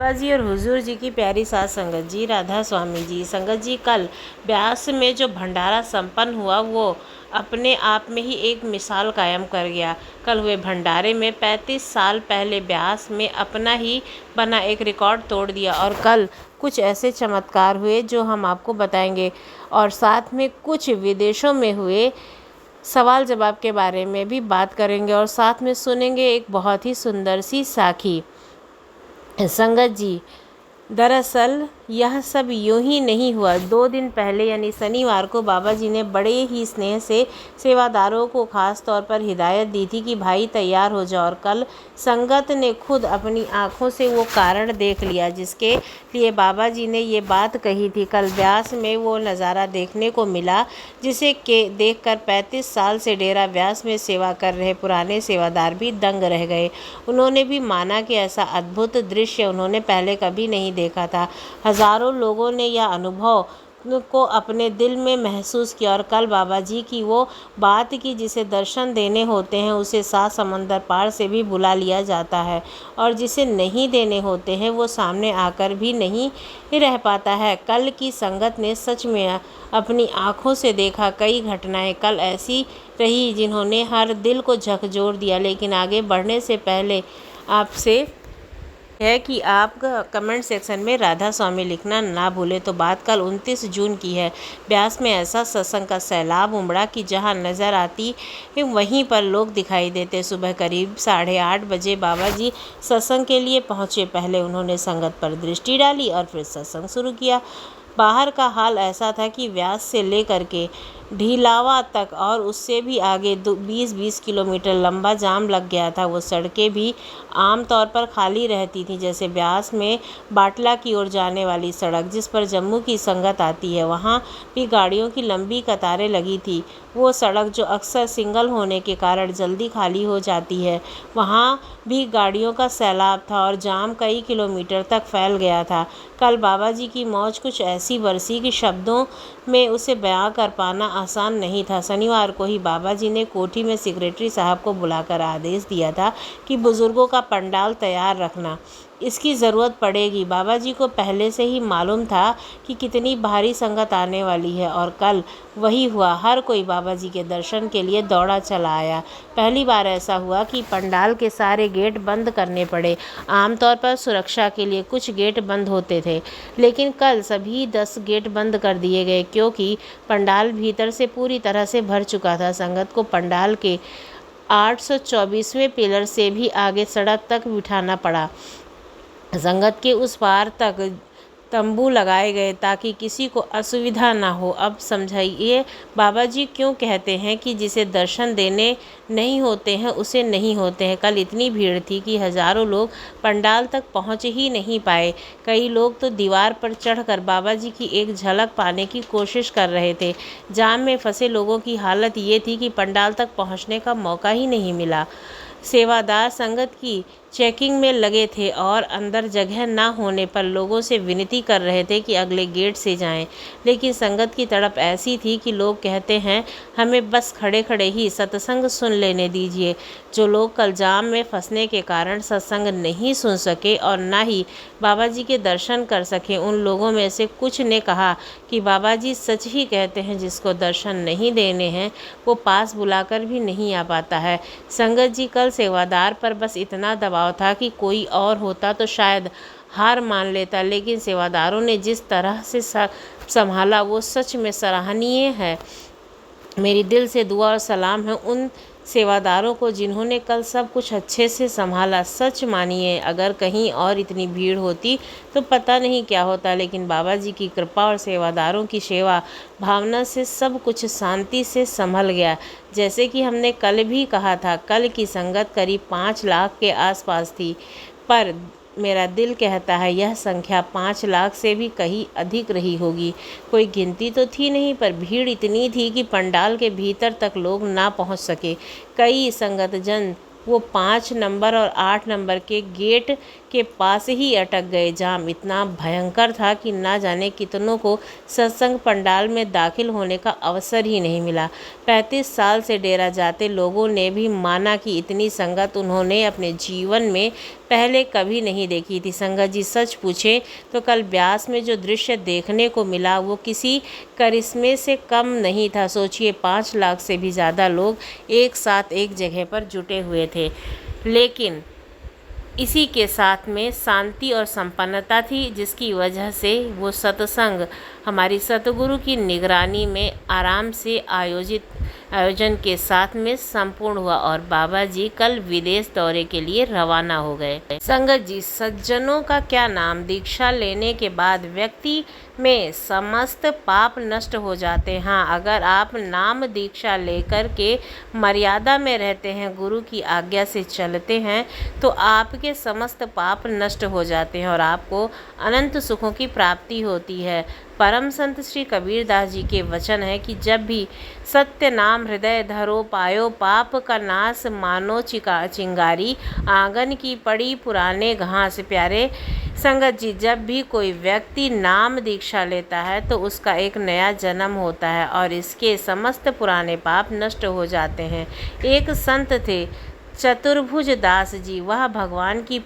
बाबा जी और हुजूर जी की प्यारी साथ संगत जी, राधा स्वामी जी। संगत जी, कल ब्यास में जो भंडारा संपन्न हुआ वो अपने आप में ही एक मिसाल कायम कर गया। कल हुए भंडारे में 35 साल पहले ब्यास में अपना ही बना एक रिकॉर्ड तोड़ दिया। और कल कुछ ऐसे चमत्कार हुए जो हम आपको बताएंगे, और साथ में कुछ विदेशों में हुए सवाल जवाब के बारे में भी बात करेंगे, और साथ में सुनेंगे एक बहुत ही सुंदर सी साखी। संगत जी, दरअसल यह सब यूं ही नहीं हुआ। 2 दिन पहले यानी शनिवार को बाबा जी ने बड़े ही स्नेह से सेवादारों को खास तौर पर हिदायत दी थी कि भाई तैयार हो जाओ। और कल संगत ने खुद अपनी आंखों से वो कारण देख लिया जिसके लिए बाबा जी ने ये बात कही थी। कल व्यास में वो नज़ारा देखने को मिला जिसे देखकर 35 साल से डेरा व्यास में सेवा कर रहे पुराने सेवादार भी दंग रह गए। उन्होंने भी माना कि ऐसा अद्भुत दृश्य उन्होंने पहले कभी नहीं देखा था। हजारों लोगों ने यह अनुभव को अपने दिल में महसूस किया। और कल बाबा जी की वो बात की जिसे दर्शन देने होते हैं उसे 7 समंदर पार से भी बुला लिया जाता है, और जिसे नहीं देने होते हैं वो सामने आकर भी नहीं रह पाता है। कल की संगत ने सच में अपनी आँखों से देखा। कई घटनाएं कल ऐसी रही जिन्होंने हर दिल को झकझोर दिया। लेकिन आगे बढ़ने से पहले आपसे है कि आप कमेंट सेक्शन में राधा स्वामी लिखना ना भूलें। तो बात कल 29 जून की है। ब्यास में ऐसा सत्संग का सैलाब उमड़ा कि जहां नज़र आती वहीं पर लोग दिखाई देते। सुबह करीब 8:30 बजे बाबा जी सत्संग के लिए पहुंचे। पहले उन्होंने संगत पर दृष्टि डाली और फिर सत्संग शुरू किया। बाहर का हाल ऐसा था कि व्यास से लेकर के ढीलावा तक और उससे भी आगे 20-20 किलोमीटर लंबा जाम लग गया था। वो सड़कें भी आमतौर पर खाली रहती थी, जैसे ब्यास में बाटला की ओर जाने वाली सड़क जिस पर जम्मू की संगत आती है, वहाँ भी गाड़ियों की लंबी कतारें लगी थी। वो सड़क जो अक्सर सिंगल होने के कारण जल्दी खाली हो जाती है, वहाँ भी गाड़ियों का सैलाब था और जाम कई किलोमीटर तक फैल गया था। कल बाबा जी की मौज कुछ ऐसी बरसी कि शब्दों में उसे बयां कर पाना आसान नहीं था। शनिवार को ही बाबा जी ने कोठी में सेक्रेटरी साहब को बुलाकर आदेश दिया था कि बुजुर्गों का पंडाल तैयार रखना, इसकी ज़रूरत पड़ेगी। बाबा जी को पहले से ही मालूम था कि कितनी भारी संगत आने वाली है, और कल वही हुआ। हर कोई बाबा जी के दर्शन के लिए दौड़ा चला आया। पहली बार ऐसा हुआ कि पंडाल के सारे गेट बंद करने पड़े। आमतौर पर सुरक्षा के लिए कुछ गेट बंद होते थे, लेकिन कल सभी 10 गेट बंद कर दिए गए क्योंकि पंडाल भीतर से पूरी तरह से भर चुका था। संगत को पंडाल के 824वें पिलर से भी आगे सड़क तक बिठाना पड़ा। संगत के उस पार तक तंबू लगाए गए ताकि किसी को असुविधा ना हो। अब समझाइए बाबा जी क्यों कहते हैं कि जिसे दर्शन देने नहीं होते हैं उसे नहीं होते हैं। कल इतनी भीड़ थी कि हजारों लोग पंडाल तक पहुंच ही नहीं पाए। कई लोग तो दीवार पर चढ़कर बाबा जी की एक झलक पाने की कोशिश कर रहे थे। जाम में फंसे लोगों की हालत ये थी कि पंडाल तक पहुंचने का मौका ही नहीं मिला। सेवादार संगत की चेकिंग में लगे थे और अंदर जगह ना होने पर लोगों से विनती कर रहे थे कि अगले गेट से जाएं। लेकिन संगत की तड़प ऐसी थी कि लोग कहते हैं हमें बस खड़े खड़े ही सत्संग सुन लेने दीजिए। जो लोग कल जाम में फंसने के कारण सत्संग नहीं सुन सके और ना ही बाबा जी के दर्शन कर सके, उन लोगों में से कुछ ने कहा कि बाबा जी सच ही कहते हैं, जिसको दर्शन नहीं देने हैं वो पास बुलाकर भी नहीं आ पाता है। संगत जी, कल सेवादार पर बस इतना दबाव था कि कोई और होता तो शायद हार मान लेता, लेकिन सेवादारों ने जिस तरह से संभाला वो सच में सराहनीय है। मेरी दिल से दुआ और सलाम है उन सेवादारों को जिन्होंने कल सब कुछ अच्छे से संभाला। सच मानिए अगर कहीं और इतनी भीड़ होती तो पता नहीं क्या होता, लेकिन बाबा जी की कृपा और सेवादारों की सेवा भावना से सब कुछ शांति से संभल गया। जैसे कि हमने कल भी कहा था, कल की संगत करीब 5 लाख के आसपास थी, पर मेरा दिल कहता है यह संख्या 5 लाख से भी कहीं अधिक रही होगी। कोई गिनती तो थी नहीं, पर भीड़ इतनी थी कि पंडाल के भीतर तक लोग ना पहुंच सके। कई संगत जन वो 5 नंबर और 8 नंबर के गेट के पास ही अटक गए। जाम इतना भयंकर था कि ना जाने कितनों को सत्संग पंडाल में दाखिल होने का अवसर ही नहीं मिला। 35 साल से डेरा जाते लोगों ने भी माना कि इतनी संगत उन्होंने अपने जीवन में पहले कभी नहीं देखी थी। संगत जी, सच पूछे तो कल ब्यास में जो दृश्य देखने को मिला वो किसी करिश्मे से कम नहीं था। सोचिए, 5 लाख से भी ज़्यादा लोग एक साथ एक जगह पर जुटे हुए थे, लेकिन इसी के साथ में शांति और संपन्नता थी, जिसकी वजह से वो सत्संग हमारी सतगुरु की निगरानी में आराम से आयोजन के साथ में संपूर्ण हुआ और बाबा जी कल विदेश दौरे के लिए रवाना हो गए। संगत जी, सज्जनों का क्या नाम, दीक्षा लेने के बाद व्यक्ति में समस्त पाप नष्ट हो जाते हैं। हाँ, अगर आप नाम दीक्षा लेकर के मर्यादा में रहते हैं, गुरु की आज्ञा से चलते हैं, तो आपके समस्त पाप नष्ट हो जाते हैं और आपको अनंत सुखों की प्राप्ति होती है। परम संत श्री कबीर दास जी के वचन है कि जब भी सत्य नाम हृदय धरो, पायो पाप का नाश, मानो चिंगारी आंगन की पड़ी पुराने घास। प्यारे संगत जी, जब भी कोई व्यक्ति नाम दीक्षा लेता है तो उसका एक नया जन्म होता है और इसके समस्त पुराने पाप नष्ट हो जाते हैं। एक संत थे चतुर्भुज दास जी, वह भगवान की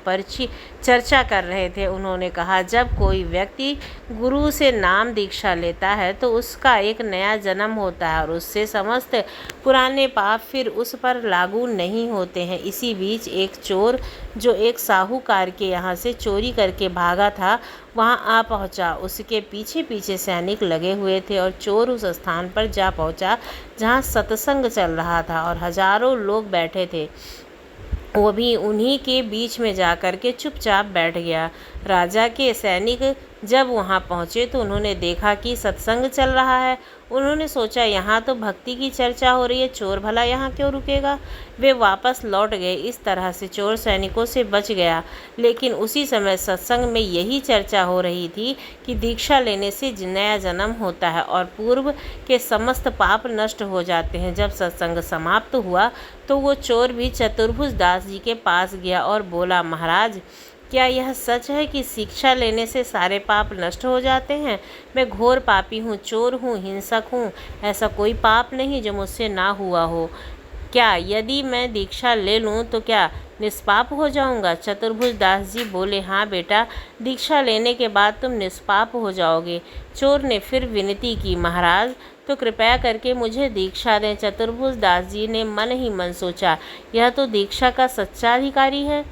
चर्चा कर रहे थे। उन्होंने कहा, जब कोई व्यक्ति गुरु से नाम दीक्षा लेता है तो उसका एक नया जन्म होता है और उससे समस्त पुराने पाप फिर उस पर लागू नहीं होते हैं। इसी बीच एक चोर जो एक साहूकार के यहाँ से चोरी करके भागा था, वहाँ आ पहुँचा। उसके पीछे पीछे सैनिक लगे हुए थे और चोर उस स्थान पर जा पहुँचा जहाँ सत्संग चल रहा था और हजारों लोग बैठे थे। वो भी उन्हीं के बीच में जाकर के चुपचाप बैठ गया। राजा के सैनिक जब वहाँ पहुँचे तो उन्होंने देखा कि सत्संग चल रहा है। उन्होंने सोचा, यहाँ तो भक्ति की चर्चा हो रही है, चोर भला यहाँ क्यों रुकेगा। वे वापस लौट गए। इस तरह से चोर सैनिकों से बच गया। लेकिन उसी समय सत्संग में यही चर्चा हो रही थी कि दीक्षा लेने से नया जन्म होता है और पूर्व के समस्त पाप नष्ट हो जाते हैं। जब सत्संग समाप्त हुआ तो वो चोर भी चतुर्भुज दास जी के पास गया और बोला, महाराज, क्या यह सच है कि शिक्षा लेने से सारे पाप नष्ट हो जाते हैं? मैं घोर पापी हूँ, चोर हूँ, हिंसक हूँ। ऐसा कोई पाप नहीं जो मुझसे ना हुआ हो। क्या यदि मैं दीक्षा ले लूँ तो क्या निष्पाप हो जाऊँगा? चतुर्भुज दास जी बोले, हाँ बेटा, दीक्षा लेने के बाद तुम निष्पाप हो जाओगे। चोर ने फिर विनती की, महाराज, तो कृपया करके मुझे दीक्षा दें। चतुर्भुज दास जी ने मन ही मन सोचा, यह तो दीक्षा का सच्चा अधिकारी है,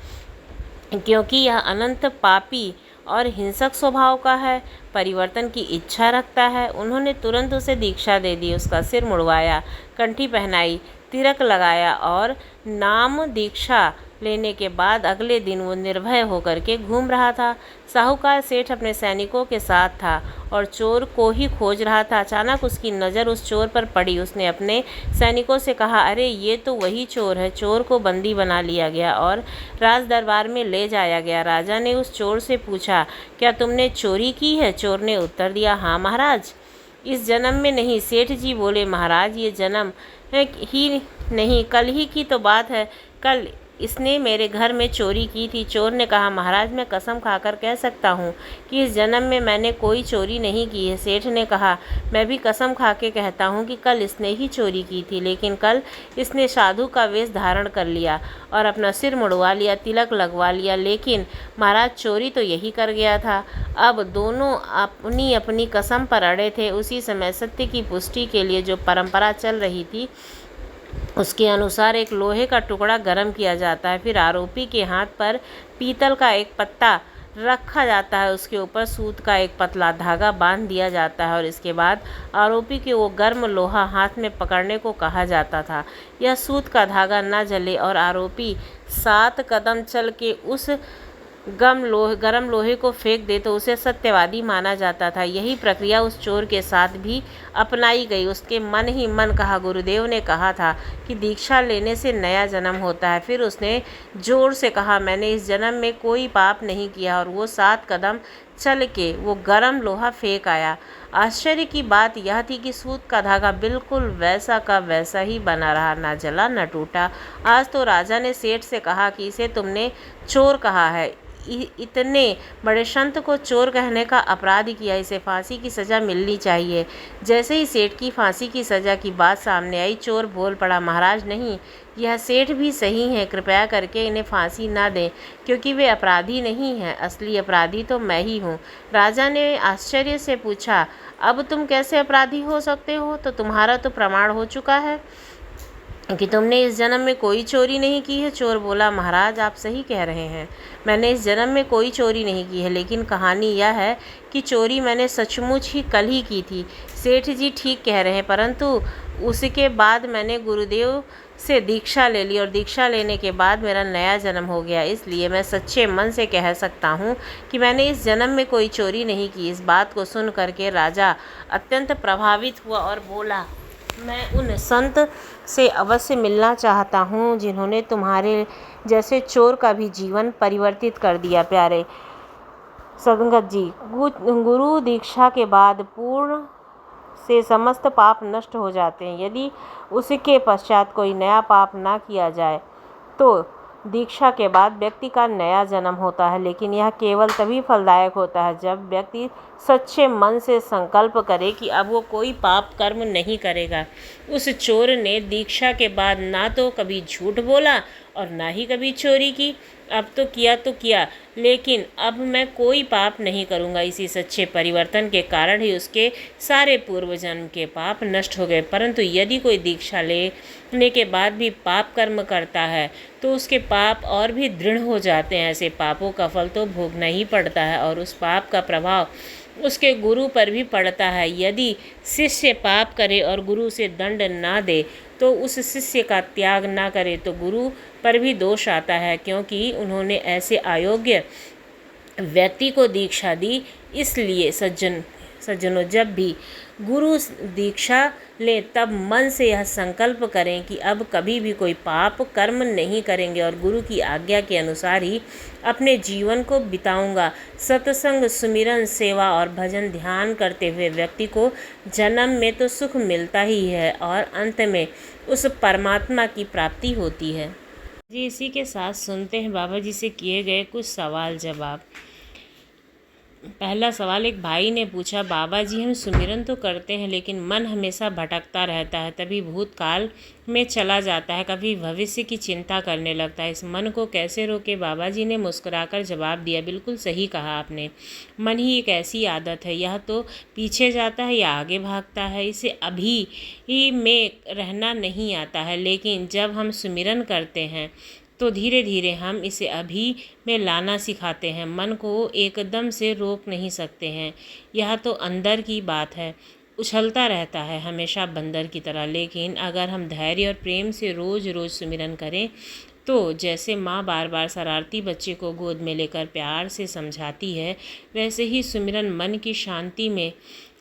क्योंकि यह अनंत पापी और हिंसक स्वभाव का है, परिवर्तन की इच्छा रखता है। उन्होंने तुरंत उसे दीक्षा दे दी, उसका सिर मुड़वाया, कंठी पहनाई, तिलक लगाया और नाम दीक्षा लेने के बाद अगले दिन वो निर्भय होकर के घूम रहा था। साहूकार सेठ अपने सैनिकों के साथ था और चोर को ही खोज रहा था। अचानक उसकी नज़र उस चोर पर पड़ी। उसने अपने सैनिकों से कहा, अरे ये तो वही चोर है। चोर को बंदी बना लिया गया और राज दरबार में ले जाया गया। राजा ने उस चोर से पूछा, क्या तुमने चोरी की है? चोर ने उत्तर दिया, हाँ महाराज। इस जन्म में नहीं। सेठ जी बोले, महाराज, ये जन्म ही नहीं, कल ही की तो बात है। कल इसने मेरे घर में चोरी की थी। चोर ने कहा, महाराज, मैं कसम खाकर कह सकता हूँ कि इस जन्म में मैंने कोई चोरी नहीं की है। सेठ ने कहा, मैं भी कसम खा के कहता हूँ कि कल इसने ही चोरी की थी, लेकिन कल इसने साधु का वेश धारण कर लिया और अपना सिर मुड़वा लिया, तिलक लगवा लिया, लेकिन महाराज चोरी तो यही कर गया था। अब दोनों अपनी अपनी कसम पर अड़े थे। उसी समय सत्य की पुष्टि के लिए जो परंपरा चल रही थी, उसके अनुसार एक लोहे का टुकड़ा गर्म किया जाता है, फिर आरोपी के हाथ पर पीतल का एक पत्ता रखा जाता है, उसके ऊपर सूत का एक पतला धागा बांध दिया जाता है और इसके बाद आरोपी के वो गर्म लोहा हाथ में पकड़ने को कहा जाता था। यह सूत का धागा न जले और आरोपी 7 कदम चल के उस गरम लोहे को फेंक दे तो उसे सत्यवादी माना जाता था। यही प्रक्रिया उस चोर के साथ भी अपनाई गई। उसके मन ही मन कहा, गुरुदेव ने कहा था कि दीक्षा लेने से नया जन्म होता है। फिर उसने जोर से कहा, मैंने इस जन्म में कोई पाप नहीं किया, और वो 7 कदम चल के वो गरम लोहा फेंक आया। आश्चर्य की बात यह थी कि सूत का धागा बिल्कुल वैसा का वैसा ही बना रहा, न जला न टूटा। आज तो राजा ने सेठ से कहा कि इसे तुमने चोर कहा है, इतने बड़े संत को चोर कहने का अपराध किया, इसे फांसी की सज़ा मिलनी चाहिए। जैसे ही सेठ की फांसी की सज़ा की बात सामने आई, चोर बोल पड़ा, महाराज नहीं, यह सेठ भी सही हैं, कृपया करके इन्हें फांसी ना दें, क्योंकि वे अपराधी नहीं हैं, असली अपराधी तो मैं ही हूँ। राजा ने आश्चर्य से पूछा, अब तुम कैसे अपराधी हो सकते हो? तो तुम्हारा तो प्रमाण हो चुका है कि तुमने इस जन्म में कोई चोरी नहीं की है। चोर बोला, महाराज आप सही कह रहे हैं, मैंने इस जन्म में कोई चोरी नहीं की है, लेकिन कहानी यह है कि चोरी मैंने सचमुच ही कल ही की थी। सेठ जी ठीक कह रहे हैं, परंतु उसके बाद मैंने गुरुदेव से दीक्षा ले ली और दीक्षा लेने के बाद मेरा नया जन्म हो गया, इसलिए मैं सच्चे मन से कह सकता हूँ कि मैंने इस जन्म में कोई चोरी नहीं की। इस बात को सुन करके राजा अत्यंत प्रभावित हुआ और बोला, मैं उन संत से अवश्य मिलना चाहता हूँ जिन्होंने तुम्हारे जैसे चोर का भी जीवन परिवर्तित कर दिया। प्यारे संगत जी, गुरु दीक्षा के बाद पूर्ण से समस्त पाप नष्ट हो जाते हैं। यदि उसके पश्चात कोई नया पाप ना किया जाए तो दीक्षा के बाद व्यक्ति का नया जन्म होता है, लेकिन यह केवल तभी फलदायक होता है जब व्यक्ति सच्चे मन से संकल्प करे कि अब वो कोई पाप कर्म नहीं करेगा। उस चोर ने दीक्षा के बाद ना तो कभी झूठ बोला और ना ही कभी चोरी की। अब तो किया, लेकिन अब मैं कोई पाप नहीं करूँगा। इसी सच्चे परिवर्तन के कारण ही उसके सारे पूर्व जन्म के पाप नष्ट हो गए। परंतु यदि कोई दीक्षा लेने के बाद भी पाप कर्म करता है तो उसके पाप और भी दृढ़ हो जाते हैं। ऐसे पापों का फल तो भोगना ही पड़ता है और उस पाप का प्रभाव उसके गुरु पर भी पड़ता है। यदि शिष्य पाप करे और गुरु से दंड ना दे तो उस शिष्य का त्याग ना करे तो गुरु पर भी दोष आता है, क्योंकि उन्होंने ऐसे अयोग्य व्यक्ति को दीक्षा दी। इसलिए सज्जनों, जब भी गुरु दीक्षा ले तब मन से यह संकल्प करें कि अब कभी भी कोई पाप कर्म नहीं करेंगे और गुरु की आज्ञा के अनुसार ही अपने जीवन को बिताऊंगा। सत्संग, सुमिरन, सेवा और भजन ध्यान करते हुए व्यक्ति को जन्म में तो सुख मिलता ही है और अंत में उस परमात्मा की प्राप्ति होती है। जी, इसी के साथ सुनते हैं बाबा जी से किए गए कुछ सवाल जवाब। पहला सवाल एक भाई ने पूछा, बाबा जी हम सुमिरन तो करते हैं लेकिन मन हमेशा भटकता रहता है, तभी भूतकाल में चला जाता है, कभी भविष्य की चिंता करने लगता है, इस मन को कैसे रोके? बाबा जी ने मुस्कुराकर जवाब दिया, बिल्कुल सही कहा आपने, मन ही एक ऐसी आदत है, यह तो पीछे जाता है या आगे भागता है, इसे अभी ही में रहना नहीं आता है, लेकिन जब हम सुमिरन करते हैं तो धीरे धीरे हम इसे अभी में लाना सिखाते हैं। मन को एकदम से रोक नहीं सकते हैं, यह तो अंदर की बात है, उछलता रहता है हमेशा बंदर की तरह। लेकिन अगर हम धैर्य और प्रेम से रोज़ रोज़ सुमिरन करें तो जैसे माँ बार बार शरारती बच्चे को गोद में लेकर प्यार से समझाती है, वैसे ही सुमिरन मन की शांति में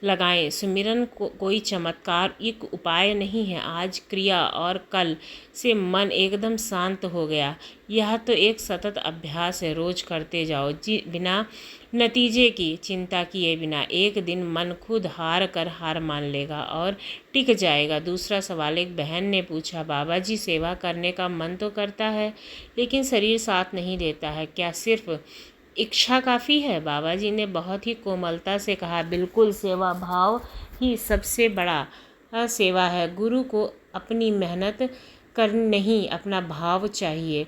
लगाएं। सुमिरन कोई चमत्कारिक उपाय नहीं है, आज क्रिया और कल से मन एकदम शांत हो गया। यह तो एक सतत अभ्यास है, रोज करते जाओ बिना नतीजे की चिंता किए बिना। एक दिन मन खुद हार मान लेगा और टिक जाएगा। दूसरा सवाल एक बहन ने पूछा, बाबा जी सेवा करने का मन तो करता है लेकिन शरीर साथ नहीं देता है, क्या सिर्फ इच्छा काफ़ी है? बाबा जी ने बहुत ही कोमलता से कहा, बिल्कुल, सेवा भाव ही सबसे बड़ा सेवा है। गुरु को अपनी मेहनत करनी नहीं, अपना भाव चाहिए।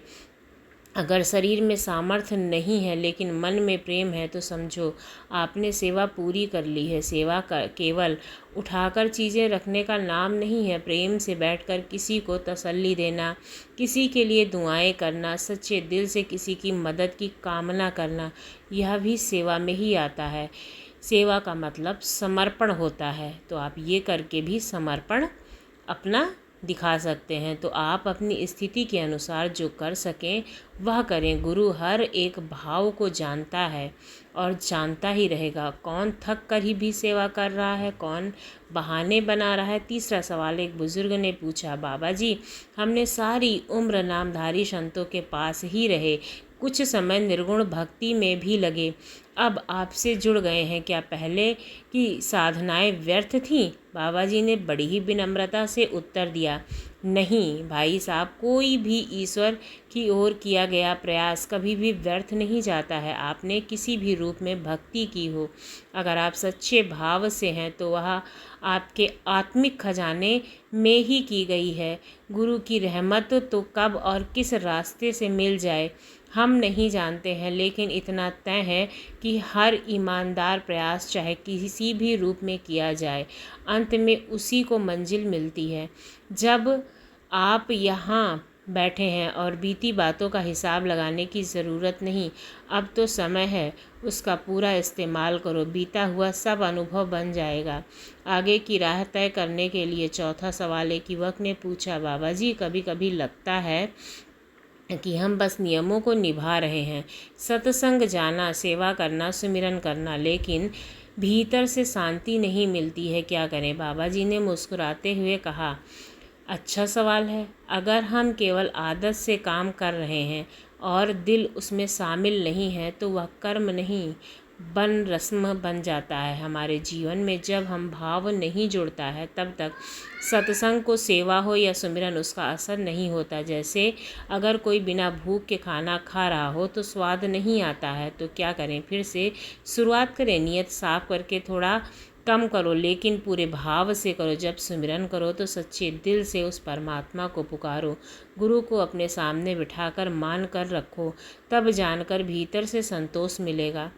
अगर शरीर में सामर्थ्य नहीं है लेकिन मन में प्रेम है तो समझो आपने सेवा पूरी कर ली है। सेवा केवल उठाकर चीज़ें रखने का नाम नहीं है, प्रेम से बैठकर किसी को तसल्ली देना, किसी के लिए दुआएं करना, सच्चे दिल से किसी की मदद की कामना करना, यह भी सेवा में ही आता है। सेवा का मतलब समर्पण होता है, तो आप ये करके भी समर्पण अपना दिखा सकते हैं। तो आप अपनी स्थिति के अनुसार जो कर सकें वह करें। गुरु हर एक भाव को जानता है और जानता ही रहेगा। कौन थक कर ही भी सेवा कर रहा है, कौन बहाने बना रहा है। तीसरा सवाल एक बुजुर्ग ने पूछा, बाबा जी हमने सारी उम्र नामधारी संतों के पास ही रहे, कुछ समय निर्गुण भक्ति में भी लगे, अब आपसे जुड़ गए हैं, क्या पहले की साधनाएं व्यर्थ थीं? बाबा जी ने बड़ी ही विनम्रता से उत्तर दिया, नहीं भाई साहब, कोई भी ईश्वर की ओर किया गया प्रयास कभी भी व्यर्थ नहीं जाता है। आपने किसी भी रूप में भक्ति की हो, अगर आप सच्चे भाव से हैं तो वह आपके आत्मिक खजाने में ही की गई है। गुरु की रहमत तो कब और किस रास्ते से मिल जाए हम नहीं जानते हैं, लेकिन इतना तय है कि हर ईमानदार प्रयास चाहे किसी भी रूप में किया जाए, अंत में उसी को मंजिल मिलती है। जब आप यहाँ बैठे हैं और बीती बातों का हिसाब लगाने की ज़रूरत नहीं, अब तो समय है उसका पूरा इस्तेमाल करो। बीता हुआ सब अनुभव बन जाएगा। आगे की राह तय करने के लिए चौथा सवाल एक युवक ने पूछा, बाबा जी कभी कभी लगता है कि हम बस नियमों को निभा रहे हैं, सत्संग जाना, सेवा करना, सुमिरन करना, लेकिन भीतर से शांति नहीं मिलती है, क्या करें? बाबा जी ने मुस्कुराते हुए कहा, अच्छा सवाल है। अगर हम केवल आदत से काम कर रहे हैं और दिल उसमें शामिल नहीं है तो वह कर्म नहीं बन रस्म बन जाता है। हमारे जीवन में जब हम भाव नहीं जुड़ता है तब तक सत्संग को सेवा हो या सुमिरन उसका असर नहीं होता। जैसे अगर कोई बिना भूख के खाना खा रहा हो तो स्वाद नहीं आता है, तो क्या करें? फिर से शुरुआत करें। नियत साफ करके थोड़ा कम करो, लेकिन पूरे भाव से करो। जब सुमिरन करो तो सच्चे दिल से उस परमात्मा को पुकारो। गुरु को अपने सामने बिठाकर मान कर रखो, तब जानकर भीतर से संतोष मिलेगा।